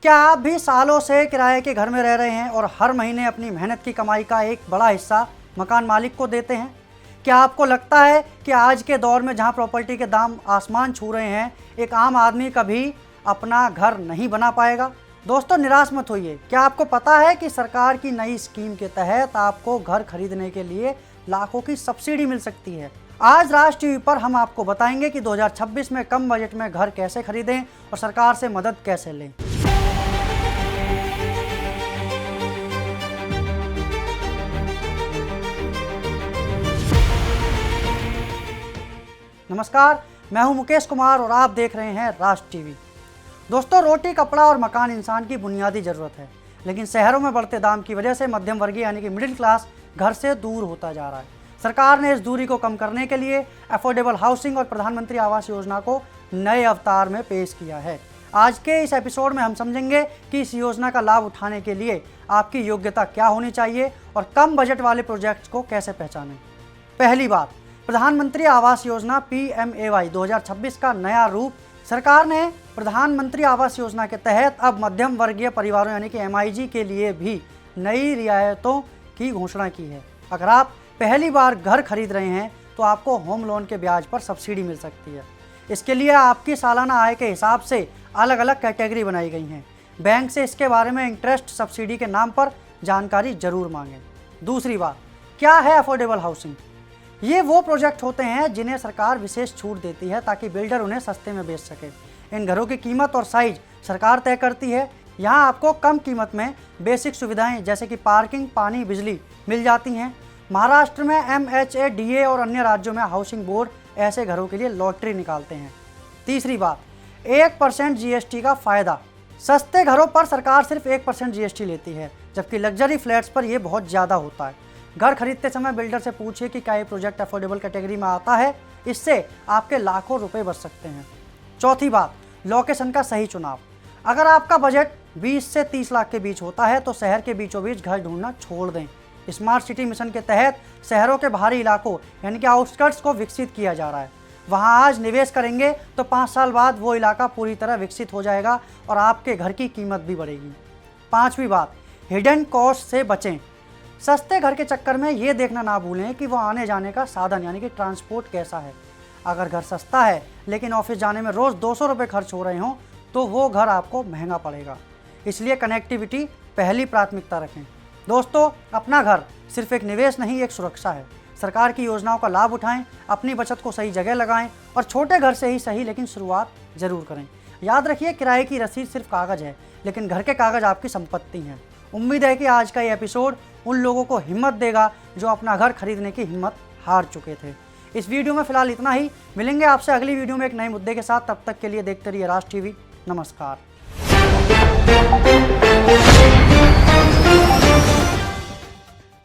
क्या आप भी सालों से किराए के घर में रह रहे हैं और हर महीने अपनी मेहनत की कमाई का एक बड़ा हिस्सा मकान मालिक को देते हैं? क्या आपको लगता है कि आज के दौर में जहां प्रॉपर्टी के दाम आसमान छू रहे हैं, एक आम आदमी कभी अपना घर नहीं बना पाएगा? दोस्तों, निराश मत होइए। क्या आपको पता है कि सरकार की नई स्कीम के तहत आपको घर खरीदने के लिए लाखों की सब्सिडी मिल सकती है? आज राज टीवी पर हम आपको बताएंगे कि 2026 में कम बजट में घर कैसे खरीदें और सरकार से मदद कैसे लें। नमस्कार, मैं हूं मुकेश कुमार और आप देख रहे हैं राज टीवी। दोस्तों, रोटी, कपड़ा और मकान इंसान की बुनियादी ज़रूरत है, लेकिन शहरों में बढ़ते दाम की वजह से मध्यम वर्गीय यानी कि मिडिल क्लास घर से दूर होता जा रहा है। सरकार ने इस दूरी को कम करने के लिए अफोर्डेबल हाउसिंग और प्रधानमंत्री आवास योजना को नए अवतार में पेश किया है। आज के इस एपिसोड में हम समझेंगे कि इस योजना का लाभ उठाने के लिए आपकी योग्यता क्या होनी चाहिए और कम बजट वाले प्रोजेक्ट्स को कैसे पहचानें। पहली बात, प्रधानमंत्री आवास योजना PMAY 2026 का नया रूप। सरकार ने प्रधानमंत्री आवास योजना के तहत अब मध्यम वर्गीय परिवारों यानी कि MIG के लिए भी नई रियायतों की घोषणा की है। अगर आप पहली बार घर खरीद रहे हैं तो आपको होम लोन के ब्याज पर सब्सिडी मिल सकती है। इसके लिए आपकी सालाना आय के हिसाब से अलग अलग कैटेगरी बनाई गई हैं। बैंक से इसके बारे में इंटरेस्ट सब्सिडी के नाम पर जानकारी जरूर मांगें। दूसरी बात, क्या है अफोर्डेबल हाउसिंग? ये वो प्रोजेक्ट होते हैं जिन्हें सरकार विशेष छूट देती है ताकि बिल्डर उन्हें सस्ते में बेच सके। इन घरों की कीमत और साइज सरकार तय करती है। यहाँ आपको कम कीमत में बेसिक सुविधाएं जैसे कि पार्किंग, पानी, बिजली मिल जाती हैं। महाराष्ट्र में MHA, DA और अन्य राज्यों में हाउसिंग बोर्ड ऐसे घरों के लिए लॉटरी निकालते हैं। तीसरी बात, 1% GST का फ़ायदा। सस्ते घरों पर सरकार सिर्फ 1% GST लेती है, जबकि लग्जरी फ्लैट्स पर यह बहुत ज़्यादा होता है। घर खरीदते समय बिल्डर से पूछिए कि क्या ये प्रोजेक्ट अफोर्डेबल कैटेगरी में आता है। इससे आपके लाखों रुपए बच सकते हैं। चौथी बात, लोकेशन का सही चुनाव। अगर आपका बजट 20 से 30 लाख के बीच होता है तो शहर के बीचों बीच घर ढूंढना छोड़ दें। स्मार्ट सिटी मिशन के तहत शहरों के बाहरी इलाकों यानी कि आउटस्कर्ट्स को विकसित किया जा रहा है। वहाँ आज निवेश करेंगे तो 5 साल बाद वो इलाका पूरी तरह विकसित हो जाएगा और आपके घर की कीमत भी बढ़ेगी। पाँचवीं बात, हिडन कॉस्ट से बचें। सस्ते घर के चक्कर में ये देखना ना भूलें कि वो आने जाने का साधन यानी कि ट्रांसपोर्ट कैसा है। अगर घर सस्ता है लेकिन ऑफिस जाने में रोज़ 200 रुपये खर्च हो रहे हों तो वो घर आपको महंगा पड़ेगा। इसलिए कनेक्टिविटी पहली प्राथमिकता रखें। दोस्तों, अपना घर सिर्फ एक निवेश नहीं, एक सुरक्षा है। सरकार की योजनाओं का लाभ उठाएं, अपनी बचत को सही जगह लगाएं और छोटे घर से ही सही लेकिन शुरुआत ज़रूर करें। याद रखिए, किराए की रसीद सिर्फ कागज़ है, लेकिन घर के कागज़ आपकी संपत्ति हैं। उम्मीद है कि आज का ये एपिसोड उन लोगों को हिम्मत देगा जो अपना घर खरीदने की हिम्मत हार चुके थे। इस वीडियो में फिलहाल इतना ही। मिलेंगे आपसे अगली वीडियो में एक नए मुद्दे के साथ। तब तक के लिए देखते रहिए राज टीवी। नमस्कार।